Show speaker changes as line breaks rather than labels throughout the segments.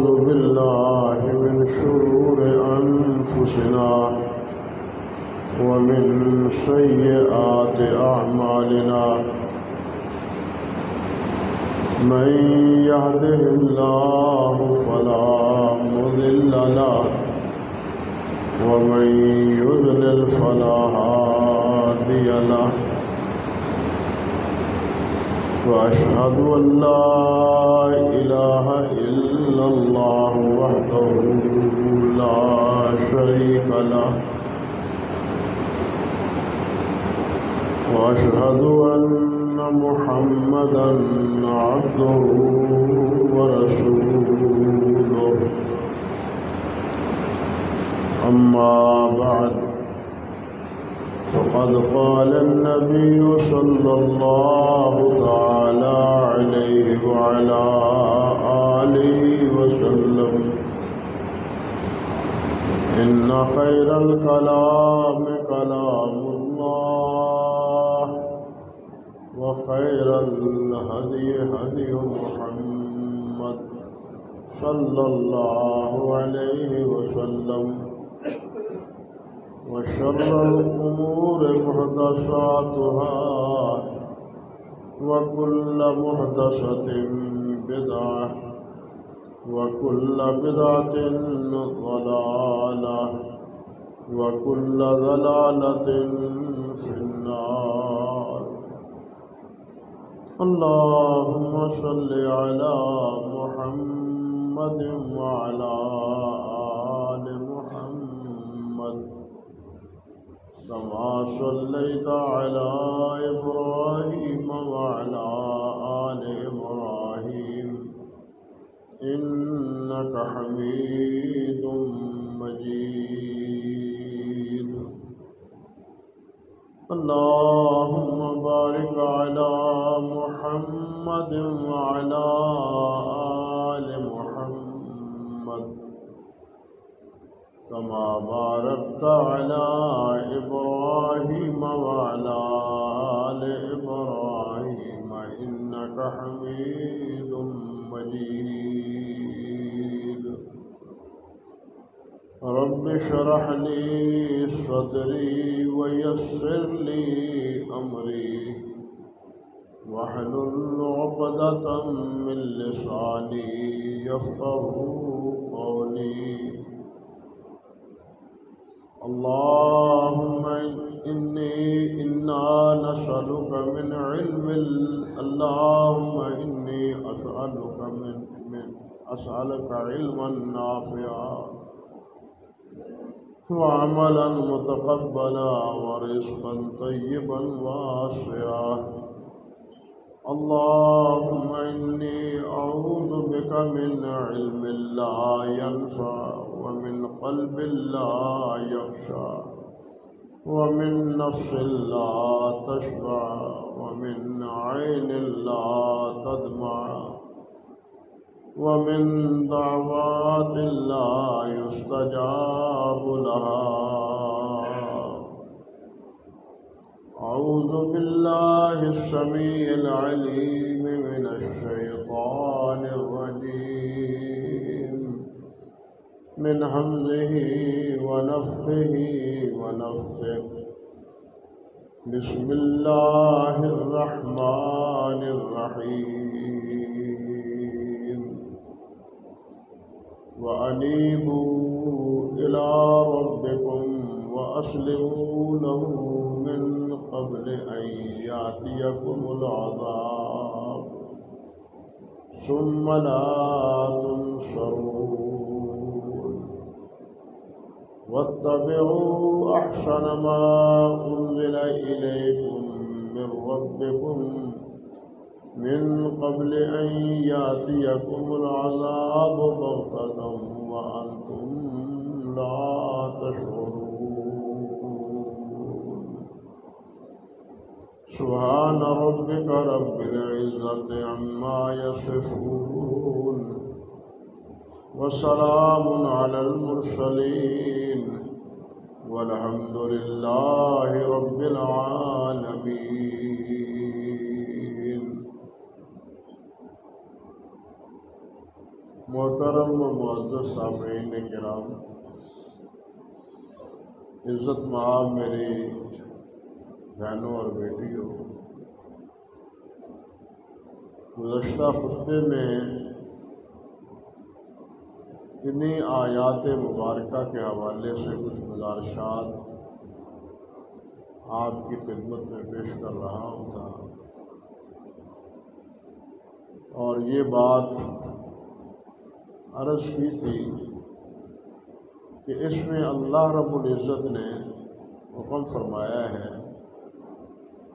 ونعوذ بالله من شرور أنفسنا ومن سيئات أعمالنا من يهده الله فلا مضل له ومن يضلل فلا هادي له وأشهد أن لا إله إلا الله وحده لا شريك له وأشهد أن محمدا عبده ورسوله أما بعد فقد قال النبي صلى الله تعالى عليه وعلى آله وسلم إن خير الكلام كلام الله وخير الهدي هدي محمد صلى الله عليه وسلم وشر الأمور محدثاتها وكل محدثة بدعة وكل بدعة ضلالة وكل ضلالة في النار. اللهم صل على محمد وعلى آل محمد كما صليت على إبراهيم وعلى آل إبراهيم إنك حميد مجيد. اللهم بارك على محمد وعلى آل محمد كما باركت على إبراهيم وعلى آل إبراهيم إنك حميد مجيد. رب اشرح لي صدري ويسر لي أمري واحلل عقدة من لساني يفقهوا قولي. اللهم إنا نسألك من علم اللهم إني أسألك علما نافعا وعملا متقبلا ورزقا طيبا واسعا. اللهم إني أعوذ بك من علم لا ينفع ومن قلب لا يخشى ومن نفس لا تشبع ومن عين لا تدمع ومن دعوات لا يستجاب لها. أعوذ بالله السميع العليم من الشيطان الرجيم من همزه ونفخه ونفثه. بسم الله الرحمن الرحيم. وأنيبوا إلى ربكم وأسلموا له من قبل أن يأتيكم العذاب ثم لا تنصرون. واتبعوا أحسن ما أنزل إليكم من ربكم من قبل أن يأتيكم العذاب بغتة وأنتم لا تشعرون. سبحان ربك رب العزة عما يصفون وسلام على المرسلين والحمد لله رب العالمين. محترم و معزز سامعین کرام، عزت مآب میری بہنوں اور بیٹیوں، گزشتہ خطبے میں انہی آیات مبارکہ کے حوالے سے کچھ گزارشات آپ کی خدمت میں پیش کر رہا تھا، اور یہ بات عرض کی تھی کہ اس میں اللہ رب العزت نے حکم فرمایا ہے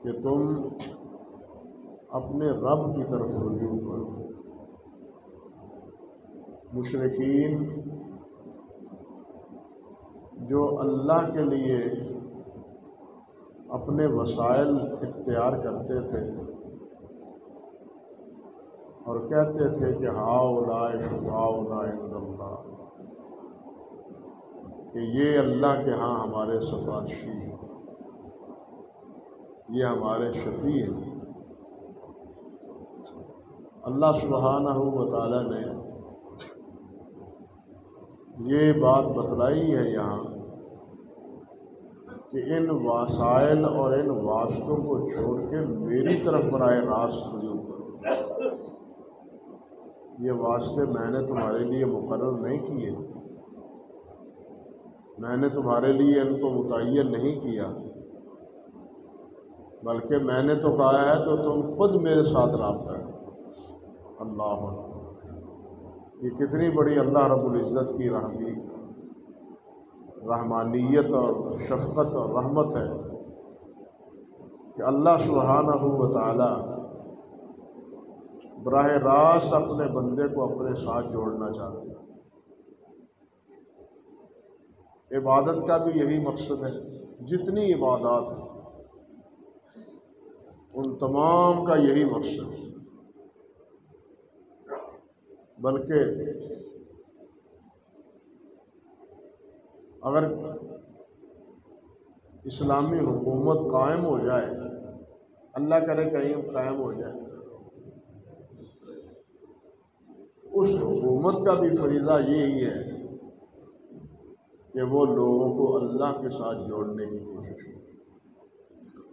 کہ تم اپنے رب کی طرف رجوع کرو۔ مشرکین جو اللہ کے لیے اپنے وسائل اختیار کرتے تھے اور کہتے تھے کہ ہؤلاء شفعاؤنا عند اللہ، کہ یہ اللہ کے ہاں ہمارے سفارشی ہیں، یہ ہمارے شفیع ہیں۔ اللہ سبحانہ و تعالی نے یہ بات بتلائی ہے یہاں کہ ان وسائل اور ان واسطوں کو چھوڑ کے میری طرف براہ راست رجوع کرو۔ یہ واسطے میں نے تمہارے لیے مقرر نہیں کیے، میں نے تمہارے لیے ان کو متعین نہیں کیا، بلکہ میں نے تو کہا ہے تو تم خود میرے ساتھ رابطہ کرو۔ اللہ اکبر! یہ کتنی بڑی اللہ رب العزت کی رحمانیت اور شفقت اور رحمت ہے کہ اللہ سبحانہ و تعالی براہ راست اپنے بندے کو اپنے ساتھ جوڑنا چاہتے ہیں۔ عبادت کا بھی یہی مقصد ہے، جتنی عبادات ہیں ان تمام کا یہی مقصد ہے، بلکہ اگر اسلامی حکومت قائم ہو جائے، اللہ کرے کہیں قائم ہو جائے، اس حکومت کا بھی فریضہ یہی ہے کہ وہ لوگوں کو اللہ کے ساتھ جوڑنے کی کوشش کرے،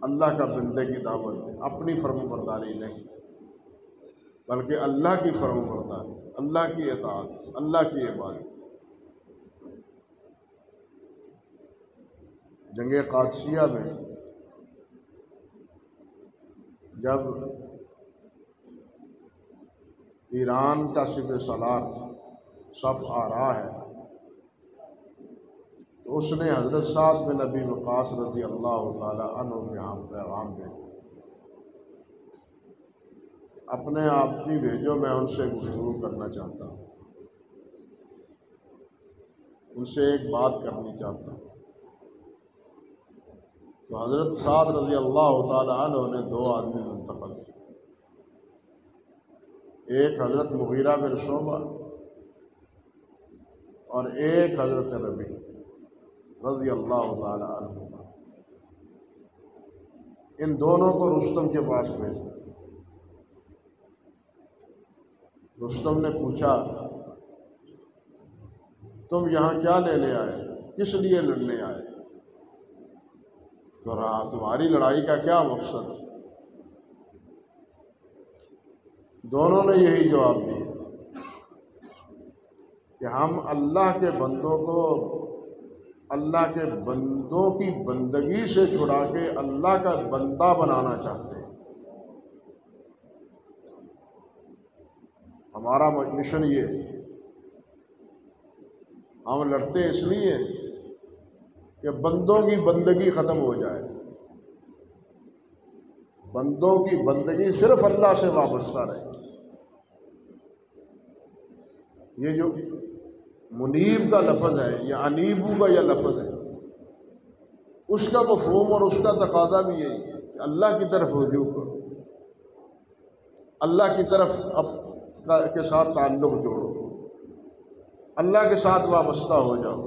اللہ کا بندے کی دعوت دے، اپنی فرم برداری نہیں بلکہ اللہ کی فرم برداری، اللہ کی اطاعت، اللہ کی عبادت۔ جنگ قادسیہ میں جب ایران کا سپہ سالار صف آ رہا ہے تو اس نے حضرت سعد بن ابی وقاص رضی اللہ تعالی عنہ کے یہاں پیغام بھیجا، اپنے آپ بھی بھیجو، میں ان سے گفتگو کرنا چاہتا ہوں، ان سے ایک بات کرنی چاہتا ہوں۔ تو حضرت سعد رضی اللہ تعالی عنہ نے دو آدمی منتخب کیے، ایک حضرت مغیرہ بن شعبہ اور ایک حضرت ربیع رضی اللہ تعالی عنہ۔ ان دونوں کو رستم کے پاس بھیجا۔ رستم نے پوچھا تم یہاں کیا لینے آئے، کس لیے لڑنے آئے، تو تمہاری لڑائی کا کیا مقصد ہے؟ دونوں نے یہی جواب دیا کہ ہم اللہ کے بندوں کو اللہ کے بندوں کی بندگی سے چھڑا کے اللہ کا بندہ بنانا چاہتے ہیں۔ ہمارا مشن یہ ہے، ہم لڑتے اس لیے کہ بندوں کی بندگی ختم ہو جائے، بندوں کی بندگی صرف اللہ سے وابستہ رہے۔ یہ جو منیب کا لفظ ہے یا انیبو کا یہ لفظ ہے، اس کا مفہوم اور اس کا تقاضا بھی یہی ہے کہ اللہ کی طرف رجوع کرو، اللہ کی طرف کے ساتھ تعلق جوڑو، اللہ کے ساتھ وابستہ ہو جاؤ۔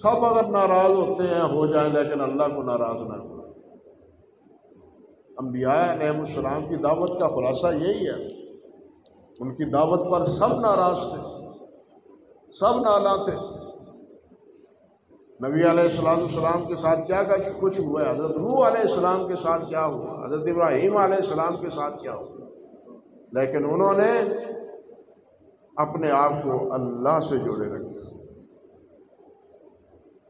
سب اگر ناراض ہوتے ہیں ہو جائیں، لیکن اللہ کو ناراض نہ کرو۔ انبیاء علیہ السلام کی دعوت کا خلاصہ یہی ہے، ان کی دعوت پر سب ناراض تھے، سب نالاں تھے۔ نبی علیہ السلام کے ساتھ کیا کچھ ہوا ہے، حضرت نوح علیہ السلام کے ساتھ کیا ہوا، حضرت ابراہیم علیہ السلام کے ساتھ کیا ہوا، لیکن انہوں نے اپنے آپ کو اللہ سے جوڑے رکھا،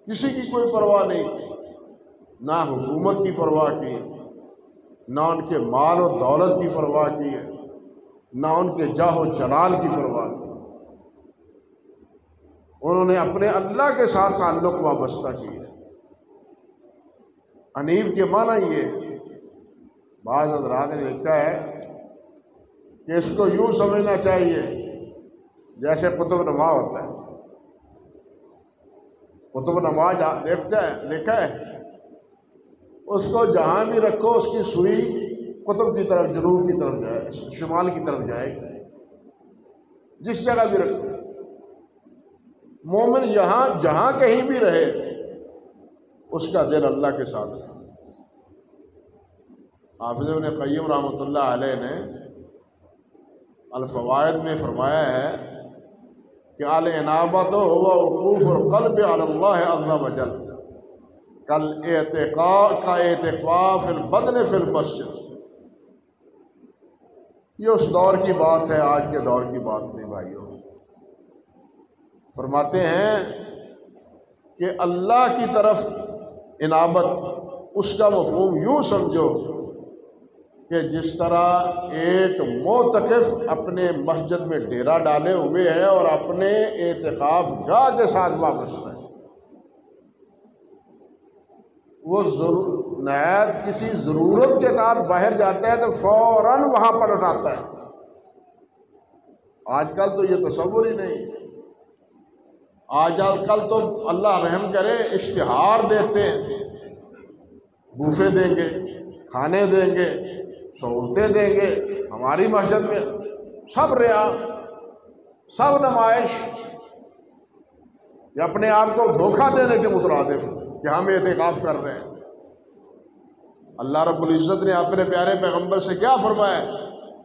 کسی کی کوئی پرواہ نہیں کی، نہ حکومت کی پرواہ کی، نہ ان کے مال و دولت کی پرواہ کی ہے، نہ ان کے جاہ و جلال کی پرواہ کی۔ انہوں نے اپنے اللہ کے ساتھ تعلق وابستہ کیا۔ انیب کے معنی یہ، بعض حضرات نے لکھا ہے کہ اس کو یوں سمجھنا چاہیے جیسے قطب نما ہوتا ہے۔ قطب نما دیکھا ہے، اس کو جہاں بھی رکھو اس کی سوئی قطب کی طرف، جنوب کی طرف جائے، شمال کی طرف جائے گی، جس جگہ بھی رکھو۔ مومن جہاں کہیں بھی رہے، اس کا دل اللہ کے ساتھ ہے۔ حافظ ابن قیم رحمۃ اللہ علیہ نے الفوائد میں فرمایا ہے کہ الانابۃ هو وقوف القلب علی اللہ عز وجل کاعتکاف البدن فی المسجد۔ یہ اس دور کی بات ہے، آج کے دور کی بات نہیں بھائیوں۔ فرماتے ہیں کہ اللہ کی طرف انابت، اس کا مفہوم یوں سمجھو کہ جس طرح ایک معتکف اپنے مسجد میں ڈیرا ڈالے ہوئے ہے اور اپنے اعتکاف گاہ کے ساتھ وابستہ ہے، وہ نہایت کسی ضرورت کے ساتھ باہر جاتا ہے تو فوراً وہاں پر لوٹاتا ہے۔ آج کل تو یہ تصور ہی نہیں۔ آج کل تو اللہ رحم کرے اشتہار دیتے ہیں، بوفے دیں گے، کھانے دیں گے، سہولتیں دیں گے، ہماری مسجد میں سب ریا، سب نمائش، یا اپنے آپ کو دھوکہ دینے کے مترادف کہ ہم اعتکاف کر رہے ہیں۔ اللہ رب العزت نے اپنے پیارے پیغمبر سے کیا فرمایا؟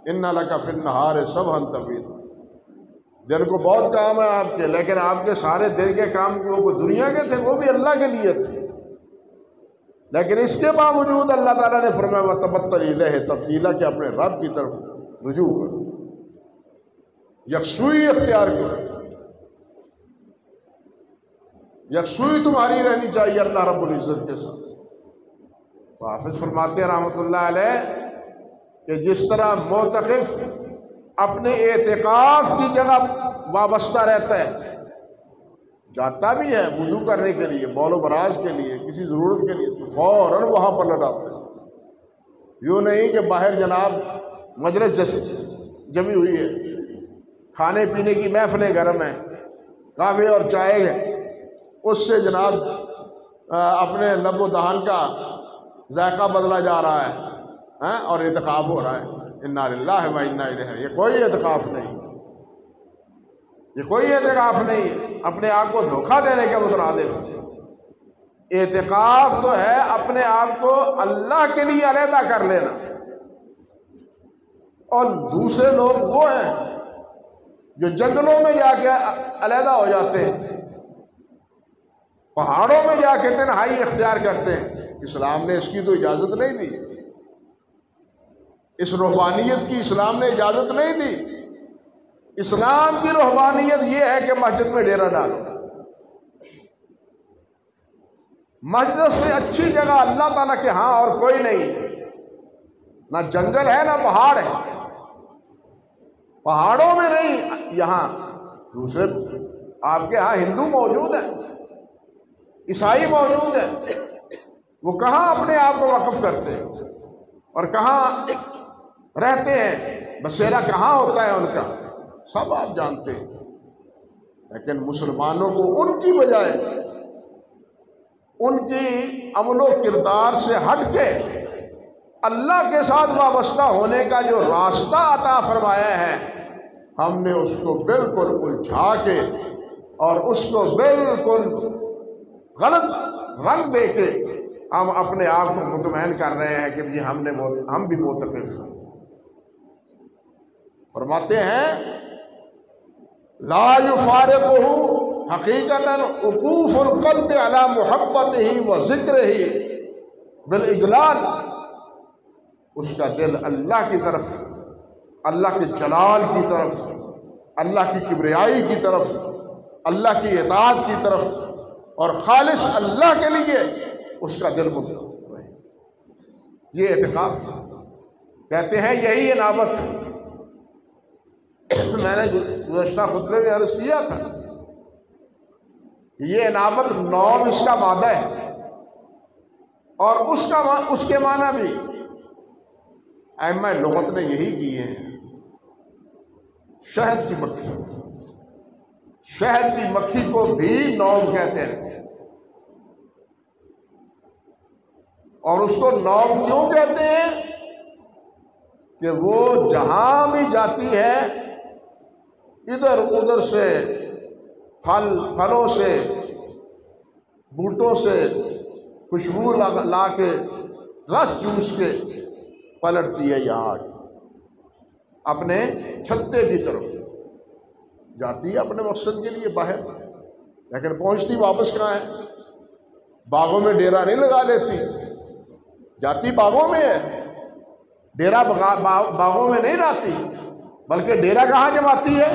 اِنَّ لَكَ فِي النَّهَارِ سَبْحًا طَوِيلًا، دن کو بہت کام ہے آپ کے، لیکن آپ کے سارے دن کے کام وہ دنیا کے تھے، وہ بھی اللہ کے لیے تھے، لیکن اس کے باوجود اللہ تعالیٰ نے فرمایا وَتَبَتَّلْ إِلَيْهِ تَبْتِيلًا کہ اپنے رب کی طرف رجوع کرو، یکسوئی اختیار کرو، یکسوئی تمہاری رہنی چاہیے اللہ رب العزت کے ساتھ۔ تو حافظ فرماتے ہیں رحمۃ اللہ علیہ کہ جس طرح معتکف اپنے اعتکاف کی جگہ وابستہ رہتا ہے، جاتا بھی ہے وضو کرنے کے لیے، بول و براز کے لیے، کسی ضرورت کے لیے، تو فوراً وہاں پر لوٹاتا ہے۔ یوں نہیں کہ باہر جناب مجلس جیسے جمی ہوئی ہے، کھانے پینے کی محفلیں گرم ہیں، کافی اور چائے ہے، اس سے جناب اپنے لب و دہن کا ذائقہ بدلا جا رہا ہے اور اعتکاف ہو رہا ہے۔ انا للہ و انا الیہ، یہ کوئی اعتکاف نہیں، یہ کوئی اعتکاف نہیں، اپنے آپ کو دھوکہ دینے کے مترادف۔ اعتکاف تو ہے اپنے آپ کو اللہ کے لیے علیحدہ کر لینا، اور دوسرے لوگ وہ ہیں جو جنگلوں میں جا کے علیحدہ ہو جاتے ہیں، پہاڑوں میں جا کے تنہائی اختیار کرتے ہیں۔ اسلام نے اس کی تو اجازت نہیں دی، اس روحانیت کی اسلام نے اجازت نہیں دی۔ اسلام کی روحانیت یہ ہے کہ مسجد میں ڈیرا ڈالو، مسجد سے اچھی جگہ اللہ تعالیٰ کے ہاں اور کوئی نہیں، نہ جنگل ہے نہ پہاڑ ہے، پہاڑوں میں نہیں، یہاں دوسرے آپ کے ہاں ہندو موجود ہیں، عیسائی موجود ہیں، وہ کہاں اپنے آپ کو وقف کرتے ہیں اور کہاں رہتے ہیں، بسیرا کہاں ہوتا ہے ان کا، سب آپ جانتے ہیں۔ لیکن مسلمانوں کو ان کی بجائے ان کی عمل و کردار سے ہٹ کے اللہ کے ساتھ وابستہ ہونے کا جو راستہ عطا فرمایا ہے، ہم نے اس کو بالکل الجھا کے اور اس کو بالکل غلط رنگ دے کے ہم اپنے آپ کو مطمئن کر رہے ہیں کہ جی ہم بھی معتکف ہیں۔ فرماتے ہیں لا یفارقہ حقیقتاً وقوف القلب علی محبتہ و ذکرہ بالاجلال، اس کا دل اللہ کی طرف، اللہ کے جلال کی طرف، اللہ کی کبریائی کی طرف، اللہ کی اطاعت کی طرف اور خالص اللہ کے لیے اس کا دل متوجہ ہے۔ یہ اعتکاف کہتے ہیں، یہی انابت ہے۔ میں نے گزشتہ خطبے میں عرض کیا تھا کہ یہ انابت نوم اس کا مادہ ہے، اور اس کے معنی بھی ائمہ لغت نے یہی کیے ہیں۔ شہد کی مکھی، شہد کی مکھی کو بھی نوم کہتے ہیں، اور اس کو نوم کیوں کہتے ہیں کہ وہ جہاں بھی جاتی ہے ادھر ادھر سے پھلوں سے بوٹوں سے خوشبو لا کے رس چوس کے پلٹتی ہے، یہاں اپنے چھتے کی طرف جاتی ہے اپنے مقصد کے لیے باہر، لیکن پہنچتی واپس کہاں ہے؟ باغوں میں ڈیرا نہیں لگا لیتی، جاتی باغوں میں ہے، ڈیرا باغوں میں نہیں رہتی، بلکہ ڈیرا کہاں جماتی ہے؟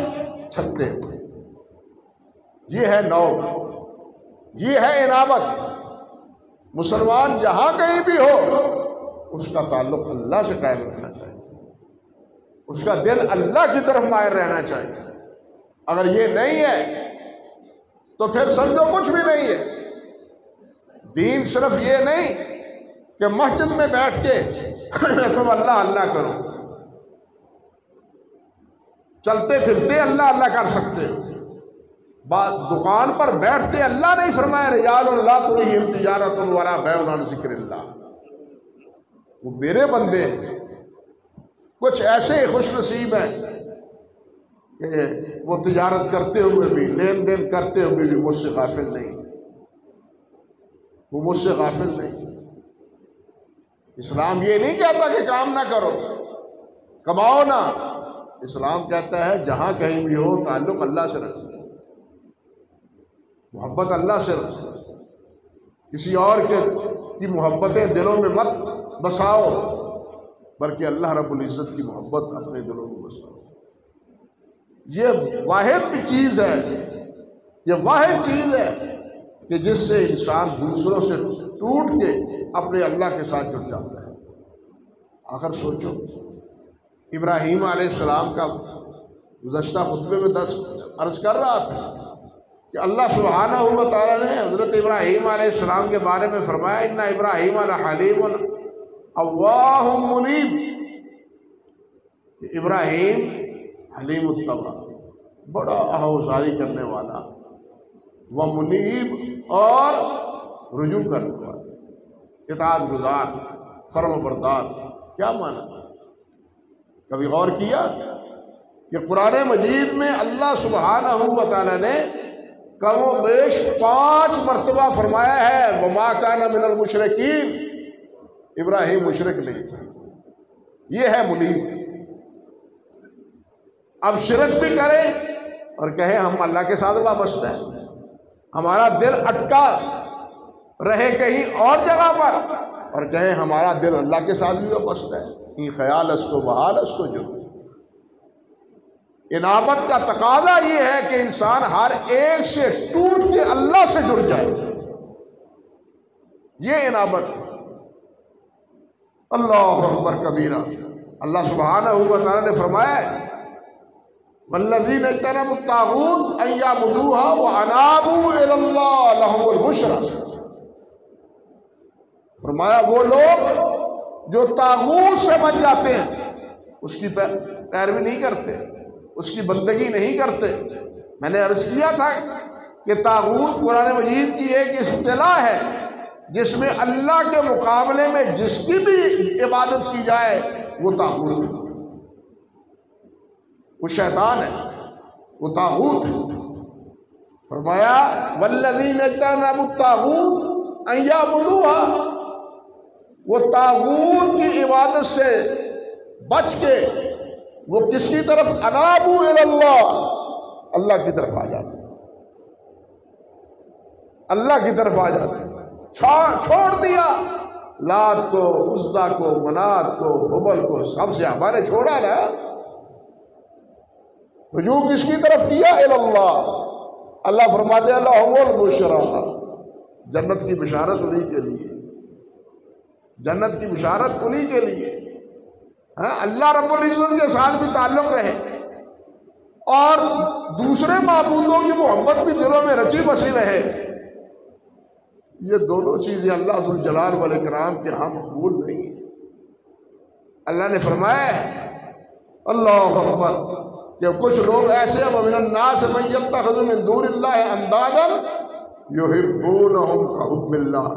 چھتے۔ یہ ہے نوم، یہ ہے انابت۔ مسلمان جہاں کہیں بھی ہو اس کا تعلق اللہ سے قائم رہنا چاہیے، اس کا دل اللہ کی طرف مائل رہنا چاہیے۔ اگر یہ نہیں ہے تو پھر سمجھو کچھ بھی نہیں ہے۔ دین صرف یہ نہیں کہ مسجد میں بیٹھ کے تم اللہ اللہ کرو، چلتے پھرتے اللہ اللہ کر سکتے، دکان پر بیٹھتے اللہ نہیں فرمایا رجال لا تلہیہم تجارۃ ولا بیع عن ذکر اللہ۔ وہ میرے بندے ہیں، کچھ ایسے خوش نصیب ہیں کہ وہ تجارت کرتے ہوئے بھی، لین دین کرتے ہوئے بھی مجھ سے غافل نہیں، وہ مجھ سے غافل نہیں۔ اسلام یہ نہیں کہتا کہ کام نہ کرو، کماؤ نہ، اسلام کہتا ہے جہاں کہیں بھی ہو تعلق اللہ سے رکھو، محبت اللہ سے رکھو، کسی اور کی محبتیں دلوں میں مت بساؤ، بلکہ اللہ رب العزت کی محبت اپنے دلوں میں بساؤ۔ یہ واحد چیز ہے، یہ واحد چیز ہے کہ جس سے انسان دوسروں سے ٹوٹ کے اپنے اللہ کے ساتھ جڑ جاتا ہے۔ آخر سوچو، ابراہیم علیہ السلام کا گزشتہ خطبے میں عرض کر رہا تھا کہ اللہ سبحانہ و تعالیٰ نے حضرت ابراہیم علیہ السلام کے بارے میں فرمایا ان ابراہیم لحلیم اواہ منیب، کہ ابراہیم حلیم الطبع، بڑا آہوزاری کرنے والا، وہ منیب اور رجوع کرنے والا، اطاعت گزار، فرم بردار۔ کیا معنی؟ کبھی غور کیا کہ قرآن مجید میں اللہ سبحانہ و تعالیٰ نے کم و بیش 5 مرتبہ فرمایا ہے وما کان من المشرکین، ابراہیم مشرک نہیں تھا۔ یہ ہے منیب۔ اب شرک بھی کرے اور کہے ہم اللہ کے ساتھ وابستہ ہیں، ہمارا دل اٹکا رہے کہیں اور جگہ پر اور کہے ہمارا دل اللہ کے ساتھ بھی وابستہ ہے، یہ خیال اس کو بحال اس کو جو۔ انابت کا تقاضا یہ ہے کہ انسان ہر ایک سے ٹوٹ کے اللہ سے جڑ جائے، یہ انابت ہے۔ اللہ اکبر کبیرہ۔ اللہ سبحانہ و تعالیٰ نے فرمایا ہے والذین اجتنبوا الطاغوت ان یعبدوها وانابوا الی اللہ لہم البشری۔ فرمایا وہ لوگ جو طاغوت سے بچ جاتے ہیں، اس کی پیروی نہیں کرتے، اس کی بندگی نہیں کرتے۔ میں نے عرض کیا تھا کہ طاغوت قرآن مجید کی ایک اصطلاح ہے جس میں اللہ کے مقابلے میں جس کی بھی عبادت کی جائے وہ طاغوت ہے، وہ شیطان ہے، وہ طاغوت ہے۔ فرمایا والذین اجتنبوا الطاغوت ان یعبدوها، وہ طاغوت کی عبادت سے بچ کے وہ کس کی طرف؟ انابو اللہ، اللہ کی طرف آ جاتے ہیں، اللہ کی طرف آ جاتے ہیں۔ چھوڑ دیا لات کو، عزا کو، منات کو، حبل کو، سب سے ہمارے چھوڑا نا۔ رجوع کس کی طرف کیا؟ اللہ۔ اللہ فرماتے ہیں لہم البشریٰ، جنت کی بشارت انہی کے لیے، جنت کی بشارت انہی کے لیے۔ اللہ رب العزت کے ساتھ بھی تعلق رہے اور دوسرے معبودوں کی محبت بھی دلوں میں رچی بسی رہے، یہ دونوں چیزیں اللہ ذوالجلال والاکرام کے ہاں مقبول نہیں ہیں۔ اللہ نے فرمایا ہے اللہ اکبر کہ کچھ لوگ ایسے ہیں وَمِنَ النَّاسِ مَن يَتَّخِذُ مِن دُونِ اللَّهِ أَندَادًا يُحِبُّونَهُمْ كَحُبِّ اللَّهِ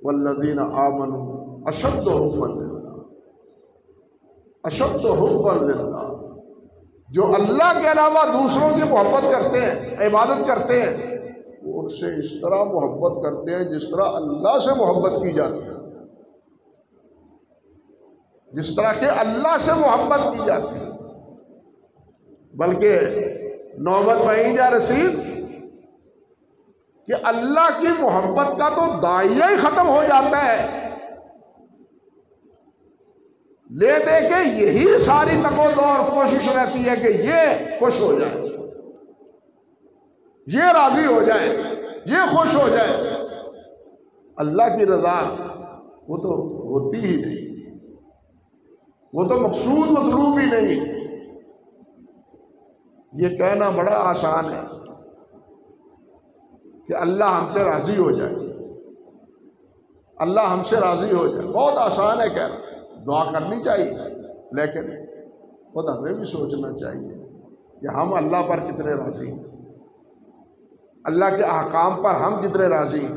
وَالَّذِينَ آمَنُوا أَشَدُّ حُبًّا لِلَّهِ، اشد حبا للہ، جو اللہ کے علاوہ دوسروں کی محبت کرتے ہیں، عبادت کرتے ہیں، وہ ان سے اس طرح محبت کرتے ہیں جس طرح اللہ سے محبت کی جاتی ہے، جس طرح کہ اللہ سے محبت کی جاتی ہے۔ بلکہ نوبت وہیں جا رسید کہ اللہ کی محبت کا تو داعیہ ہی ختم ہو جاتا ہے، لے دے کے یہی ساری تگ و دو اور کوشش رہتی ہے کہ یہ خوش ہو جائے، یہ راضی ہو جائے، یہ خوش ہو جائے۔ اللہ کی رضا وہ تو ہوتی ہی نہیں، وہ تو مقصود مطلوب ہی نہیں۔ یہ کہنا بڑا آسان ہے کہ اللہ ہم سے راضی ہو جائے، اللہ ہم سے راضی ہو جائے، بہت آسان ہے کہنا، دعا کرنی چاہیے، لیکن خود ہمیں بھی سوچنا چاہیے کہ ہم اللہ پر کتنے راضی ہیں، اللہ کے احکام پر ہم کتنے راضی ہیں،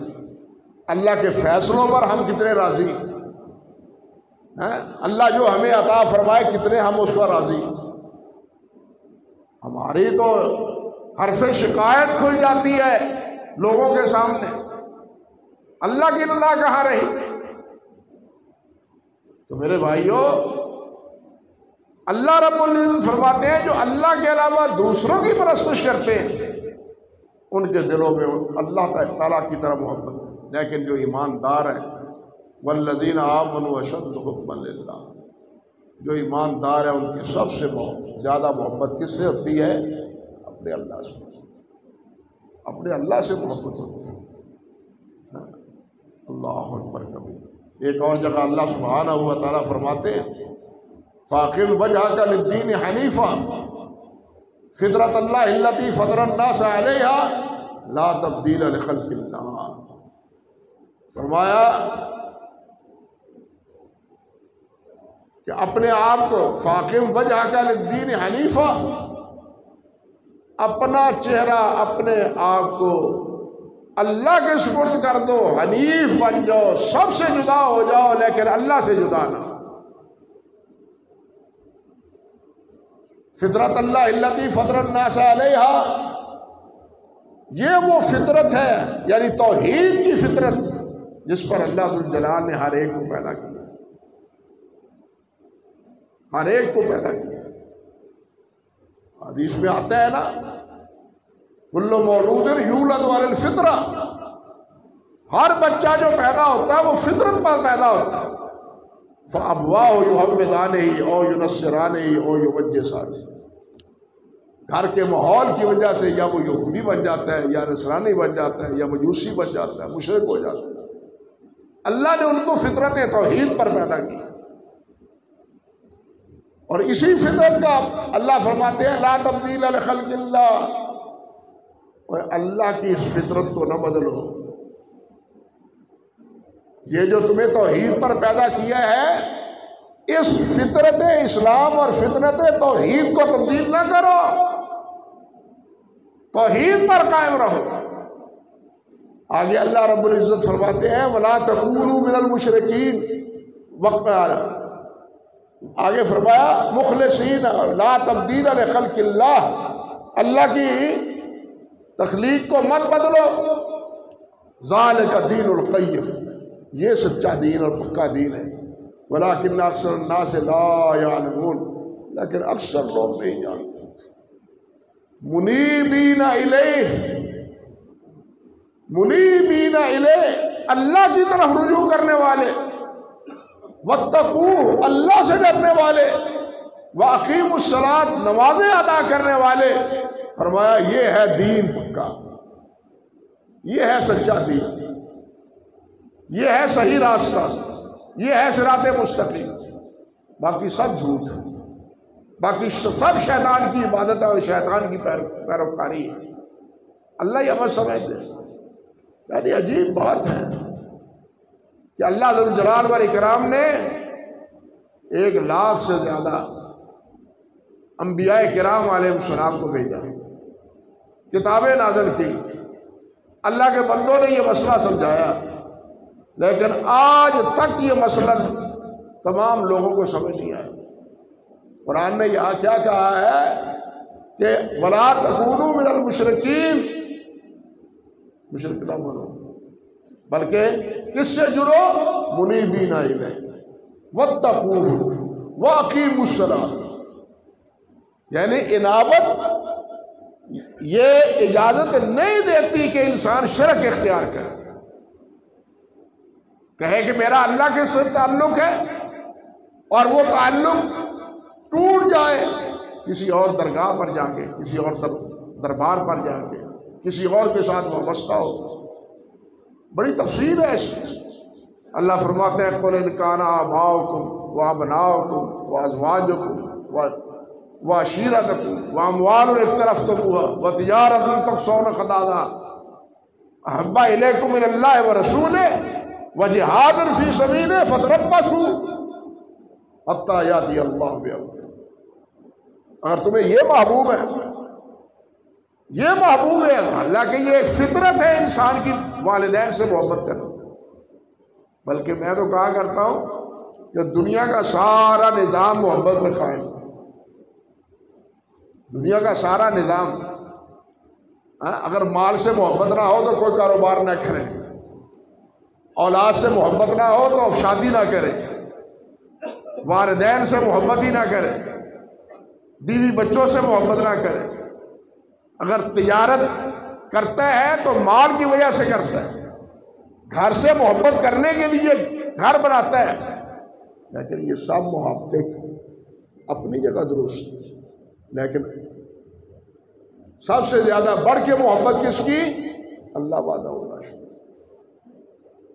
اللہ کے فیصلوں پر ہم کتنے راضی ہیں، اللہ جو ہمیں عطا فرمائے کتنے ہم اس پر راضی ہیں۔ ہماری تو حرف شکایت کھل جاتی ہے لوگوں کے سامنے، اللہ کی رضا کہاں رہی؟ تو میرے بھائیوں، اللہ رب العزت فرماتے ہیں جو اللہ کے علاوہ دوسروں کی پرستش کرتے ہیں ان کے دلوں میں اللہ تعالیٰ کی طرح محبت ہے، لیکن جو ایماندار ہیں والذین آمنوا اشد حبا للہ، جو ایماندار ہیں ان کی سب سے زیادہ محبت کس سے ہوتی ہے؟ اپنے اللہ سے، اپنے اللہ سے محبت ہوتی ہے۔ اللہ اکبر کبیر۔ ایک اور جگہ اللہ سبحانہ و تعالیٰ فرماتے ہیں فَأَقِمْ وَجْهَكَ لِلدِّينِ حَنِيفًا فِطْرَتَ اللَّهِ الَّتِي فَطَرَ النَّاسَ عَلَيْهَا لَا تَبْدِيلَ لِخَلْقِ اللَّهِ، فرمایا کہ اپنے آپ کو فَأَقِمْ وَجْهَكَ لِلدِّينِ حَنِيفًا، اپنا چہرہ، اپنے آپ کو اللہ کے سپرد کر دو، حنیف بن جاؤ، سب سے جدا ہو جاؤ لیکن اللہ سے جدا نہ۔ فطرت اللہ التی فطر الناس علیہا، یہ وہ فطرت ہے یعنی توحید کی فطرت جس پر اللہ ذوالجلال نے ہر ایک کو پیدا کیا، ہر ایک کو پیدا کیا۔ حدیث میں آتا ہے نا کل مولود یولد علی الفطرہ، ہر بچہ جو پیدا ہوتا ہے وہ فطرت پر پیدا ہوتا ہے، فَأَبْوَاهُ يُحَوِّدَانِهِ أَوْ يُنَصِّرَانِهِ أَوْ يُمَجِّسَانِهِ، گھر کے ماحول کی وجہ سے یا وہ یہودی بن جاتا ہے یا نصرانی بن جاتا ہے یا مجوسی بن جاتا ہے، مشرک ہو جاتا ہے۔ اللہ نے ان کو فطرت توحید پر پیدا کیا، اور اسی فطرت کا اللہ فرماتے ہیں لا تبدیل لخلق اللہ، اور اللہ کی اس فطرت کو نہ بدلو، یہ جو تمہیں توحید پر پیدا کیا ہے اس فطرت اسلام اور فطرت توحید کو تبدیل نہ کرو، توحید پر قائم رہو۔ آگے اللہ رب العزت فرماتے ہیں وَلَا تَكُونُوا مِنَ الْمُشْرِكِينَ، وقت میں آ رہا، آگے فرمایا مخلصین لا تبدیل لخلق اللہ، اللہ کی تخلیق کو مت بدلو، ذالک دین القیم، یہ سچا دین اور پکا دین ہے، ولیکن اکثر الناس لا یعلمون، لیکن اکثر لوگ نہیں جانتے۔ منیبین الیہ، منیبین الیہ، اللہ کی طرف رجوع کرنے والے، واتقوہ، اللہ سے ڈرنے والے، واقیموا الصلاۃ، نمازیں ادا کرنے والے۔ فرمایا یہ ہے دین پکا، یہ ہے سچا دین، یہ ہے صحیح راستہ، یہ ہے صراط مستقیم۔ باقی سب جھوٹ ہے، باقی سب شیطان کی عبادت ہے اور شیطان کی پیروکاری ہے۔ اللہ یہ ہمیں سمجھتے ہیں۔ یعنی عجیب بات ہے کہ اللہ ذو الجلال والاکرام نے 1,00,000 سے زیادہ انبیاء کرام علیہ السلام کو بھیجا، کتابیں نازل کی، اللہ کے بندوں نے یہ مسئلہ سمجھایا، لیکن آج تک یہ مسئلہ تمام لوگوں کو سمجھ نہیں آیا۔ قرآن نے یہاں کیا کہا ہے کہ وَلَا تَكُونُوا مِنَ الْمُشْرِكِينَ، مشرک نہ بنو، بلکہ کس سے جڑو؟ منیبین الیہ واتقوہ واقیموا الصلاۃ۔ یعنی انابت یہ اجازت نہیں دیتی کہ انسان شرک اختیار کرے، کہے کہ میرا اللہ کے ساتھ تعلق ہے اور وہ تعلق ٹوٹ جائے کسی اور درگاہ پر جا کے، کسی اور دربار پر جا کے، کسی اور کے ساتھ وابستہ ہو۔ بڑی تفصیل ہے اس میں۔ اللہ فرماتے ہیں قُلْ إِنْ كَانَ آبَاؤُكُمْ وَأَبْنَاؤُكُمْ وَأَزْوَاجُكُمْ وَعَشِيرَتُكُمْ وَأَمْوَالٌ اقْتَرَفْتُمُوهَا وَتِجَارَةٌ تَخْشَوْنَ كَسَادَهَا أَحَبَّ إِلَيْكُم مِّنَ اللَّهِ وَرَسُولِهِ وَجِهَادٍ فِي سَبِيلِهِ فَتَرَبَّصُوا حَتَّىٰ يَأْتِيَ اللَّهُ بِأَمْرِهِ۔ اگر تمہیں یہ محبوب ہے، یہ محبوب ہے، حالانکہ یہ ایک فطرت ہے انسان کی والدین سے محبت کرنا، بلکہ میں تو کہا کرتا ہوں کہ دنیا کا سارا نظام محبت میں قائم ہے۔ دنیا کا سارا نظام، اگر مال سے محبت نہ ہو تو کوئی کاروبار نہ کرے، اولاد سے محبت نہ ہو تو شادی نہ کرے، والدین سے محبت ہی نہ کرے، بیوی بچوں سے محبت نہ کرے، اگر تجارت کرتا ہے تو مال کی وجہ سے کرتا ہے، گھر سے محبت کرنے کے لیے گھر بناتا ہے، لیکن یہ سب محبتیں اپنی جگہ درست، لیکن سب سے زیادہ بڑھ کے محبت کس کی؟ اللہ وحدہ لا شریک۔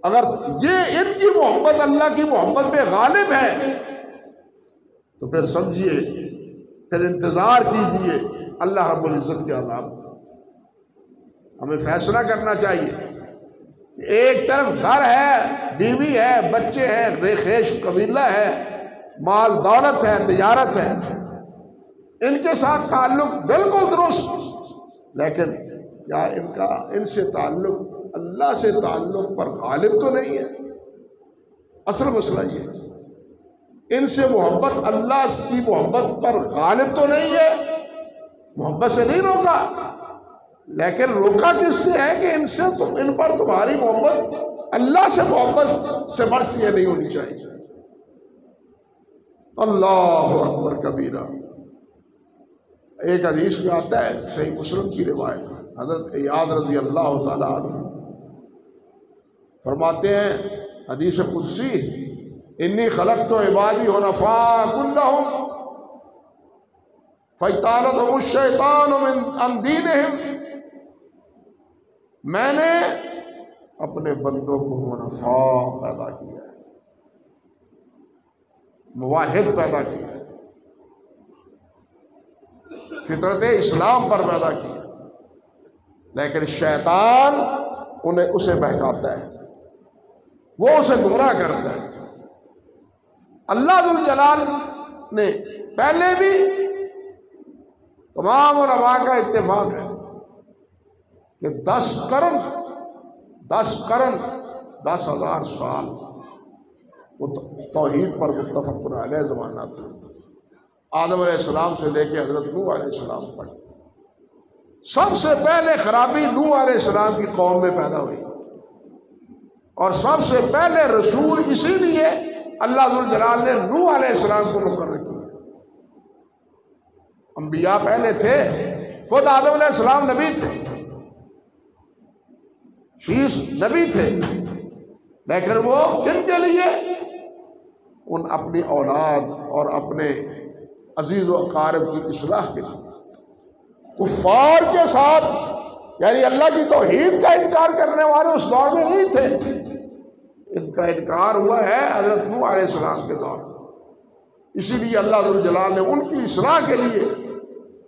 اگر یہ ان کی محبت اللہ کی محبت پہ غالب ہے تو پھر سمجھیے، پھر انتظار کیجئے اللہ رب العزت کے عذاب۔ ہمیں فیصلہ کرنا چاہیے کہ ایک طرف گھر ہے، بیوی ہے، بچے ہیں، ریخیش قبیلہ ہے، مال دولت ہے، تجارت ہے، ان کے ساتھ تعلق بالکل درست، لیکن کیا ان سے تعلق اللہ سے تعلق پر غالب تو نہیں ہے؟ اصل مسئلہ یہ ہے، ان سے محبت اللہ کی محبت پر غالب تو نہیں ہے، محبت سے نہیں روکا، لیکن روکا کس سے ہے کہ ان پر تمہاری محبت اللہ سے محبت سے بڑھ کے نہیں ہونی چاہیے۔ اللہ اکبر کبیرہ۔ ایک حدیث میں آتا ہے، صحیح مسلم کی روایت، حضرت ایاد رضی اللہ تعالیٰ عنہ فرماتے ہیں، حدیث قدسی، انی خلقت عبادی حنفاء کلہم فاجتالتہم الشیطان عن دینہم، میں نے اپنے بندوں کو حنفاء پیدا کیا ہے، موحد پیدا کیا ہے، فطرت اسلام پر پیدا کیا، لیکن شیطان اسے بہکاتا ہے، وہ اسے گمراہ کرتا ہے۔ اللہ ذو الجلال نے پہلے بھی، تمام علماء کا اتفاق ہے کہ 10,000 سال وہ توحید پر متفق علیہ زمانہ تھا، آدم علیہ السلام سے لے کے حضرت نوح علیہ السلام تک۔ سب سے پہلے خرابی نوح علیہ السلام کی قوم میں پیدا ہوئی، اور سب سے پہلے رسول اسی لیے اللہ ذو الجلال نے نوح علیہ السلام کو مقرر کیا، انبیاء پہلے تھے، خود آدم علیہ السلام نبی تھے، شیش نبی تھے، لیکن وہ کن کے لیے؟ ان اپنی اولاد اور اپنے عزیز و اقارب کی اصلاح کے لیے۔ کفار کے ساتھ، یعنی اللہ کی توحید کا انکار کرنے والے اس دور میں نہیں تھے، ان کا انکار ہوا ہے حضرت نوح علیہ السلام کے دور میں۔ اسی لیے اللہ ذوالجلال نے ان کی اصلاح کے لیے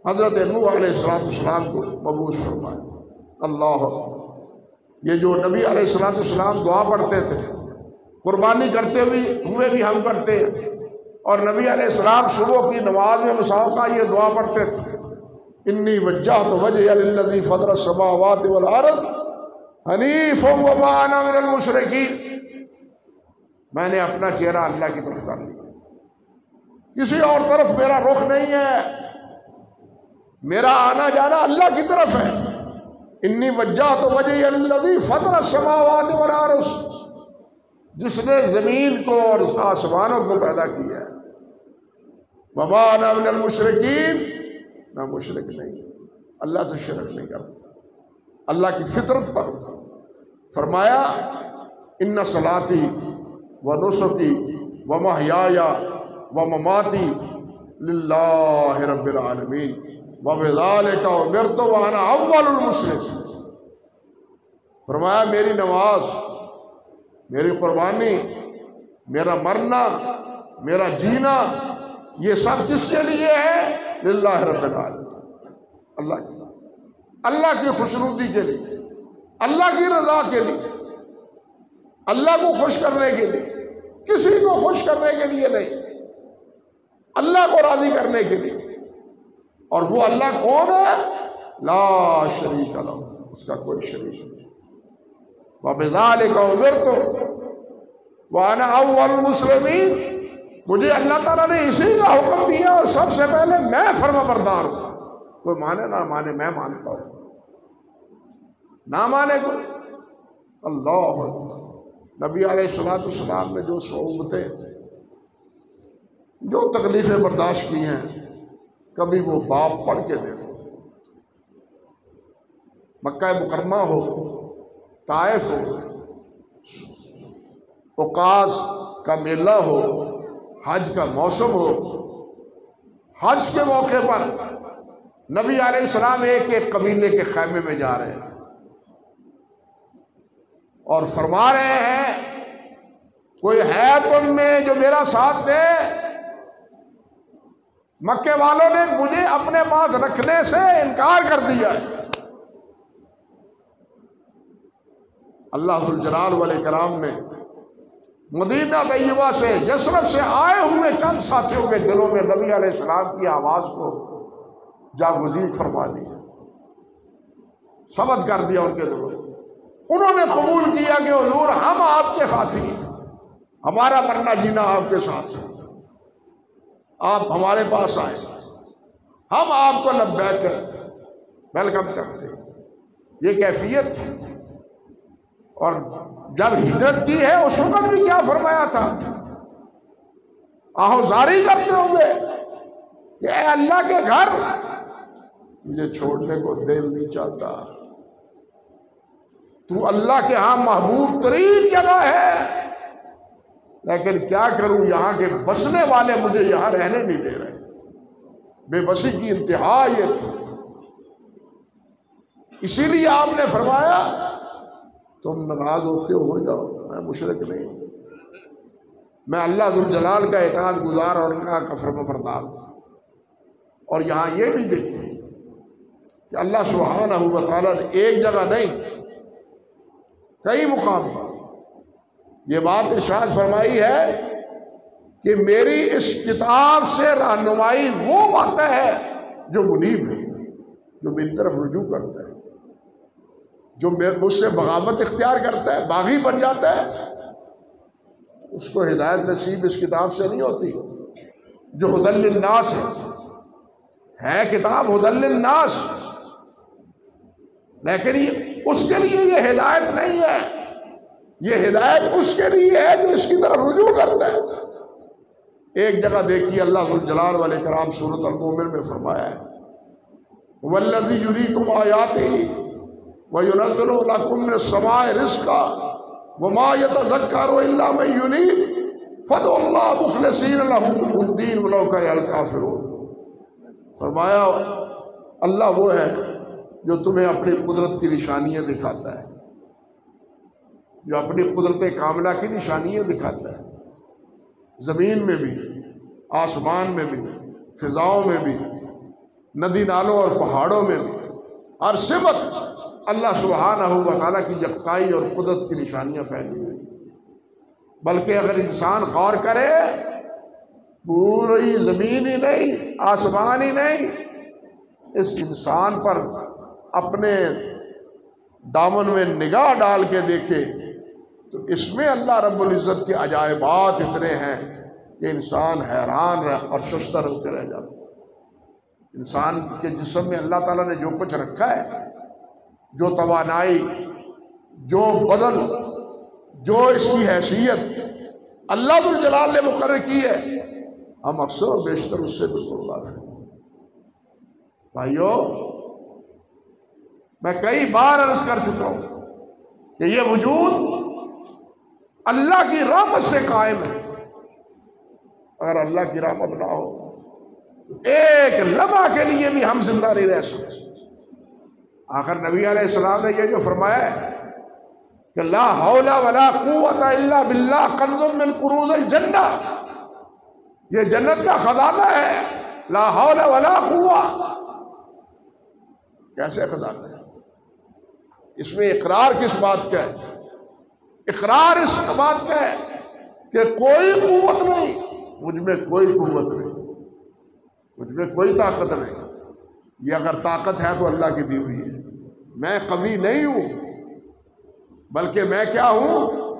حضرت نوح علیہ السلام کو مبعوث فرمایا۔ اللہ، یہ جو نبی علیہ السلام دعا پڑھتے تھے، قربانی کرتے ہوئے بھی ہم کرتے ہیں، اور نبی علیہ السلام صبح کی نماز میں مساوقہ یہ دعا پڑھتے تھے، انی وجہت وجہی للذی فطر السماوات والارض حنیفا وما انا من المشرکین۔ میں نے اپنا چہرہ اللہ کی طرف کر لیا، کسی اور طرف میرا رخ نہیں ہے، میرا آنا جانا اللہ کی طرف ہے۔ انی وجہت وجہی للذی فطر السماوات والارض، جس نے زمین کو اور آسمانوں کو پیدا کیا ہے۔ وما انا من المشرکین، میں مشرک نہیں، اللہ سے شرک نہیں کرتا، اللہ کی فطرت پر۔ فرمایا ان صلاتی و نسکی و محیای و مماتی للہ رب العالمین وبذالک امرت وانا اول المسلمین۔ فرمایا میری نماز، میری قربانی، میرا مرنا، میرا جینا، یہ سب کس کے لیے ہے؟ للہ رب العالمین، اللہ کی خوشنودی کے لیے، اللہ کی رضا کے لیے، اللہ کو خوش کرنے کے لیے، کسی کو خوش کرنے کے لیے نہیں، اللہ کو راضی کرنے کے لیے۔ اور وہ اللہ کون ہے؟ لا شریک لہ، اس کا کوئی شریک نہیں۔ وَبِذَالِكَ أُمِرْتُ وَأَنَا أَوَّلُ الْمُسْلِمِينَ، مجھے اللہ تعالیٰ نے اسی کا حکم دیا اور سب سے پہلے میں فرما بردار ہوں۔ کوئی مانے نہ مانے، میں مانتا ہوں، نہ مانے کوئی۔ اللہ نبی علیہ السلام نے جو صعوبتیں، جو تکلیفیں برداشت کی ہیں، کبھی وہ باپ پڑھ کے دیکھو۔ مکہ مکرمہ ہو، طائف ہو، عکاظ کا میلہ ہو، حج کا موسم ہو، حج کے موقع پر نبی علیہ السلام ایک ایک قبیلے کے خیمے میں جا رہے ہیں اور فرما رہے ہیں کوئی ہے تم میں جو میرا ساتھ دے؟ مکے والوں نے مجھے اپنے پاس رکھنے سے انکار کر دیا ہے۔ اللہ ذوالجلال والاکرام نے مدینہ طیبہ سے، یثرب سے آئے ہوئے چند ساتھیوں کے دلوں میں نبی علیہ السلام کی آواز کو جاگزین فرما دیا، ثبت کر دیا ان کے دلوں میں۔ انہوں نے قبول کیا کہ حضور ہم آپ کے ساتھی ہیں، ہمارا مرنا جینا آپ کے ساتھ ہے، آپ ہمارے پاس آئے، ہم آپ کو لبیک کرتے، ویلکم کرتے۔ یہ کیفیت تھی۔ اور جب ہجرت کی ہے اس وقت بھی کیا فرمایا تھا؟ آہوزاری کرتے ہوئے کہ اے اللہ کے گھر، مجھے چھوڑنے کو دل نہیں چاہتا، تو اللہ کے ہاں محبوب ترین جگہ ہے، لیکن کیا کروں، یہاں کے بسنے والے مجھے یہاں رہنے نہیں دے رہے۔ بے بسی کی انتہا یہ تھی۔ اسی لیے آپ نے فرمایا تم ناراض ہوتے ہو جاؤ، میں مشرک نہیں ہوں، میں اللہ ذوالجلال کا اطاعت گزار اور اللہ کا فرما بردار ہوں۔ اور یہاں یہ بھی دیکھیں کہ اللہ سبحانہ و تعالیٰ نے ایک جگہ نہیں، کئی مقام پر یہ بات ارشاد فرمائی ہے کہ میری اس کتاب سے رہنمائی وہ پاتا ہے جو منیب ہے، جو میری طرف رجوع کرتا ہے، جو مجھ سے بغاوت اختیار کرتا ہے، باغی بن جاتا ہے، اس کو ہدایت نصیب اس کتاب سے نہیں ہوتی۔ جو ہدی للناس ہے کتاب ہدی للناس، لیکن اس کے لیے یہ ہدایت نہیں ہے، یہ ہدایت اس کے لیے ہے جو اس کی طرف رجوع کرتا ہے۔ ایک جگہ دیکھیے اللہ ذوالجلال والاکرام سورۃ المومن میں فرمایا ہے والذی یریکم آیاتہ وینزل لکم من السماء رزقا وما یتذکر الا من ینیب فادعوا اللہ مخلصین لہ الدین ولو کرہ الکافرون۔ فرمایا اللہ وہ ہے جو تمہیں اپنی قدرت کی نشانیاں دکھاتا ہے، جو اپنی قدرت کاملہ کی نشانیاں دکھاتا ہے، زمین میں بھی، آسمان میں بھی، فضاؤں میں بھی، ندی نالوں اور پہاڑوں میں بھی، ہر صفت اللہ سبحانہ و تعالیٰ کی یکتائی اور قدرت کی نشانیاں پھیلی ہوئی۔ بلکہ اگر انسان غور کرے، پوری زمین ہی نہیں، آسمان ہی نہیں، اس انسان پر اپنے دامن میں نگاہ ڈال کے دیکھے تو اس میں اللہ رب العزت کے عجائبات اتنے ہیں کہ انسان حیران اور ششدر ہوتے رہ جاتا ہے۔ انسان کے جسم میں اللہ تعالیٰ نے جو کچھ رکھا ہے، جو توانائی، جو بدن، جو اس کی حیثیت اللہ ذوالجلال نے مقرر کی ہے، ہم اکثر و بیشتر اس سے بالکل غافل ہیں۔ بھائیو، میں کئی بار عرض کر چکا ہوں کہ یہ وجود اللہ کی رحمت سے قائم ہے۔ اگر اللہ کی رحمت نہ ہو تو ایک لمحہ کے لیے بھی ہم زندہ نہیں رہ سکتے۔ آخر نبی علیہ السلام نے یہ جو فرمایا ہے کہ لا حول ولا قوت الا باللہ کنز من کنوز الجنہ، یہ جنت کا خزانہ ہے، لا حول ولا قوت۔ کیسے خزانہ ہے؟ اس میں اقرار کس بات کا ہے؟ اقرار اس بات کا ہے کہ کوئی قوت نہیں، مجھ میں کوئی قوت نہیں، مجھ میں کوئی طاقت نہیں۔ یہ اگر طاقت ہے تو اللہ کی دی ہوئی ہے۔ میں قوی نہیں ہوں، بلکہ میں کیا ہوں؟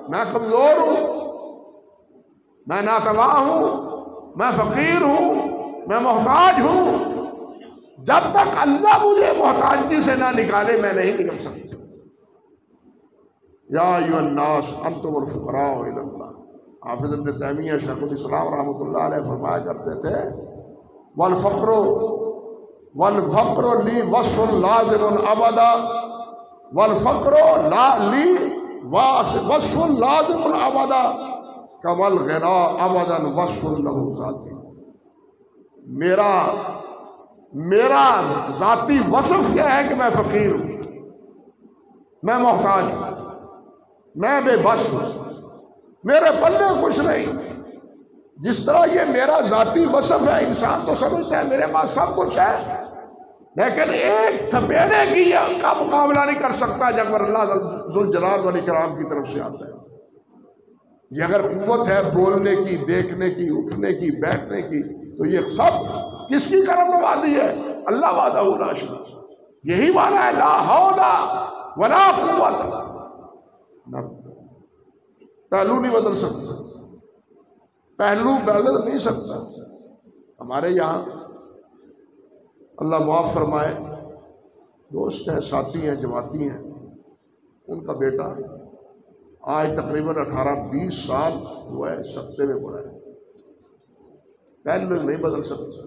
میں کمزور ہوں، میں ناتواں ہوں، میں فقیر ہوں، میں محتاج ہوں۔ جب تک اللہ مجھے محتاجی سے نہ نکالے میں نہیں نکل سکتا۔ یا ایھا الناس انتم الفقراء الی اللہ۔ حافظ ابن تیمیہ شیخ الاسلام رحمۃ اللہ علیہ فرمایا کرتے تھے والفقر لی وصف لازم ابدا، والفقر لی وصف لازم ابدا کما الغنا ابدا وصف لہ ذاتی۔ میرا ذاتی وصف کیا ہے کہ میں فقیر ہوں، میں محتاج ہوں، میں بے بس ہوں، میرے پلے کچھ نہیں۔ جس طرح یہ میرا ذاتی وصف ہے، انسان تو سمجھتا ہے میرے پاس سب کچھ ہے، لیکن ایک تھپیڑے کی کا مقابلہ نہیں کر سکتا جب اللہ ذوالجلال والاکرام کی طرف سے آتا ہے۔ یہ اگر قوت ہے بولنے کی، دیکھنے کی، اٹھنے کی، بیٹھنے کی، تو یہ سب کس کی کرم نوازی ہے؟ اللہ وحدہ لا شریک۔ یہی معنی ہے لا حول ولا قوت۔ پہلو نہیں بدل سکتا، پہلو بدل نہیں سکتا۔ ہمارے یہاں اللہ معاف فرمائے دوست ہیں، ساتھی ہیں، جماعتی ہیں، ان کا بیٹا آج تقریباً 18-20 سال ہوا ہے، سکتے میں پڑا ہے۔ پہلو نہیں بدل سکتا،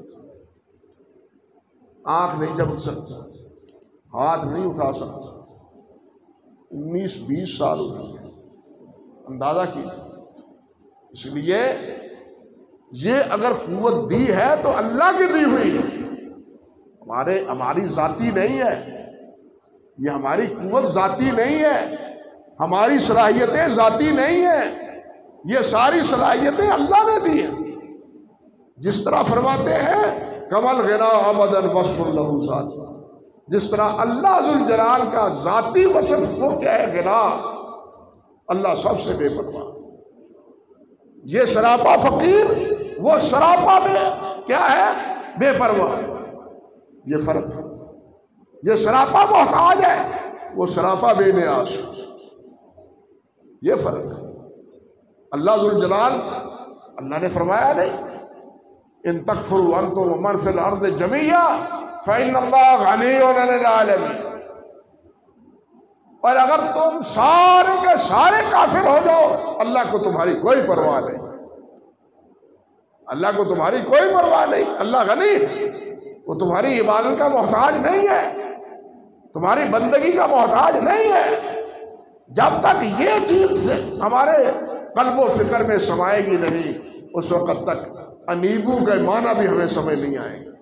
آنکھ نہیں جھپک سکتا، ہاتھ نہیں اٹھا سکتا، 19-20 سال ہو چکے، اندازہ کیجیے۔ اس لیے یہ اگر قوت دی ہے تو اللہ کی دی ہوئی ہے، ہماری ذاتی نہیں ہے، یہ ہماری قوت ذاتی نہیں ہے، ہماری صلاحیتیں ذاتی نہیں ہیں، یہ ساری صلاحیتیں اللہ نے دی ہیں۔ جس طرح فرماتے ہیں کمل غنا ابدا وصف لہ ذات، جس طرح اللہ ذوالجلال کا ذاتی وصف وہ کیا ہے؟ غنا۔ اللہ سب سے بے پرواہ، یہ سراپا فقیر، وہ سراپا میں کیا ہے؟ بے پرواہ۔ یہ فرق ہے، یہ سراپا محتاج ہے، وہ سراپا بے نیاز، یہ فرق ہے۔ اللہ ذوالجلال، اللہ نے فرمایا نہیں ان تکفروا انتم ومن فی الارض جمیعا فإن اللہ غنی عن العالمین۔ اور اگر تم سارے کے سارے کافر ہو جاؤ، اللہ کو تمہاری کوئی پرواہ نہیں۔
اللہ کو تمہاری کوئی پرواہ نہیں، اللہ غنی ہے، وہ تمہاری عبادت کا محتاج نہیں ہے، تمہاری بندگی کا محتاج نہیں ہے۔ جب تک یہ چیز ہمارے قلب و فکر میں سمائے گی نہیں، اس وقت تک انیبو کے معنی بھی ہمیں سمجھ نہیں آئے گا۔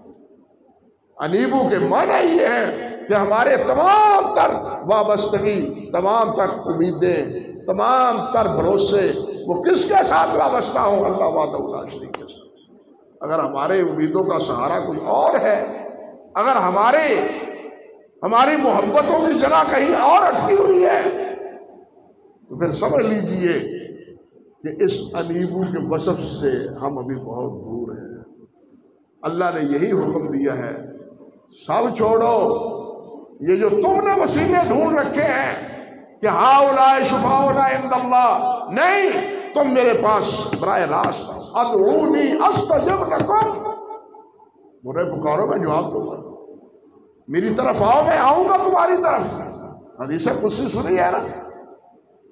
انیبو کے معنی یہ ہے کہ ہمارے تمام تر وابستگی، تمام تر امیدیں، تمام تر بھروسے وہ کس کے ساتھ وابستہ ہوں؟ اللہ وحدہ لا شریک کے ساتھ۔ اگر ہمارے امیدوں کا سہارا کوئی اور ہے، اگر ہماری محبتوں کی جگہ کہیں اور اٹکی ہوئی ہے، تو پھر سمجھ لیجئے کہ اس انیبو کے وصف سے ہم ابھی بہت دور ہیں۔ اللہ نے یہی حکم دیا ہے، سب چھوڑو، یہ جو تم نے وسیلے ڈھونڈ رکھے ہیں کہ ہؤلاء شفاؤنا عند اللہ، نہیں، تم میرے پاس براہ راست ادعونی استجب لکم، مجھے پکارو میں جواب دوں گا، میری طرف آؤ میں آؤں گا تمہاری طرف۔ حدیث قدسی سنی ہے نا،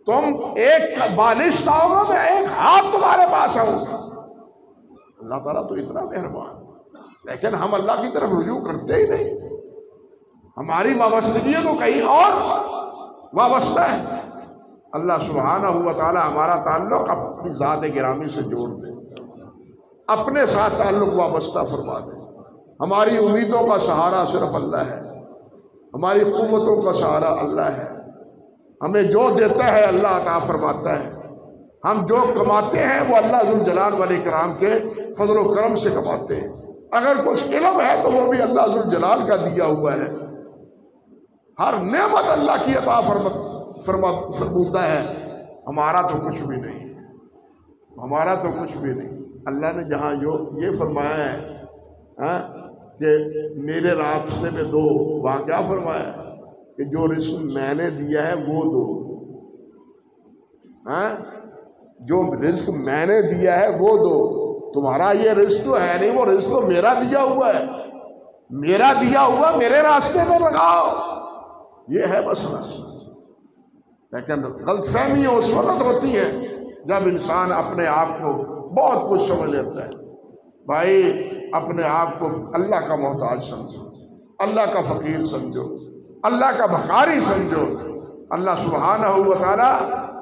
تم ایک بالشت آؤ گا میں ایک ہاتھ تمہارے پاس آؤں گا۔ اللہ تعالیٰ تو اتنا مہربان، لیکن ہم اللہ کی طرف رجوع کرتے ہی نہیں، ہماری وابستگی تو کہیں اور وابستہ ہے۔ اللہ سبحانہ و تعالی ہمارا تعلق اپنی ذات گرامی سے جوڑ دے، اپنے ساتھ تعلق وابستہ فرما دے۔ ہماری امیدوں کا سہارا صرف اللہ ہے، ہماری قوتوں کا سہارا اللہ ہے، ہمیں جو دیتا ہے اللہ عطا فرماتا ہے، ہم جو کماتے ہیں وہ اللہ ذوالجلال والاکرام کے فضل و کرم سے کماتے ہیں۔ اگر کچھ علم ہے تو وہ بھی اللہ ذوالجلال کا دیا ہوا ہے، ہر نعمت اللہ کی عطا فرماتا ہے، ہمارا تو کچھ بھی نہیں، ہمارا تو کچھ بھی نہیں۔ اللہ نے جہاں جو یہ فرمایا ہے کہ میرے راستے میں دو، وہاں کیا فرمایا ہے کہ جو رزق میں نے دیا ہے وہ دو، جو رزق میں نے دیا ہے وہ دو۔ تمہارا یہ رزق تو ہے نہیں، وہ رزق تو میرا دیا ہوا ہے، میرا دیا ہوا میرے راستے میں لگاؤ، یہ ہے مسئلہ۔ لیکن غلط فہمیاں اس وقت ہوتی ہیں جب انسان اپنے آپ کو بہت کچھ سمجھ لیتا ہے۔ بھائی اپنے آپ کو اللہ کا محتاج سمجھو، اللہ کا فقیر سمجھو، اللہ کا بھکاری سمجھو۔ اللہ سبحانہ و تعالی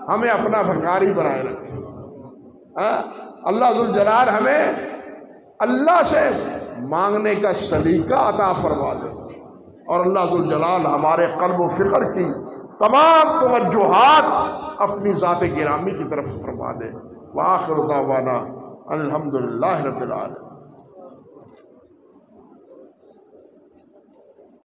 ہمیں اپنا بھکاری بنائے رکھے۔ اللہ ذوالجلال ہمیں اللہ سے مانگنے کا سلیقہ عطا فرما دے، اور اللہ ذوالجلال ہمارے قلب و فکر کی تمام توجہات اپنی ذات گرامی کی طرف فرما دے۔ وآخر دعوانا ان الحمدللہ رب العالمین۔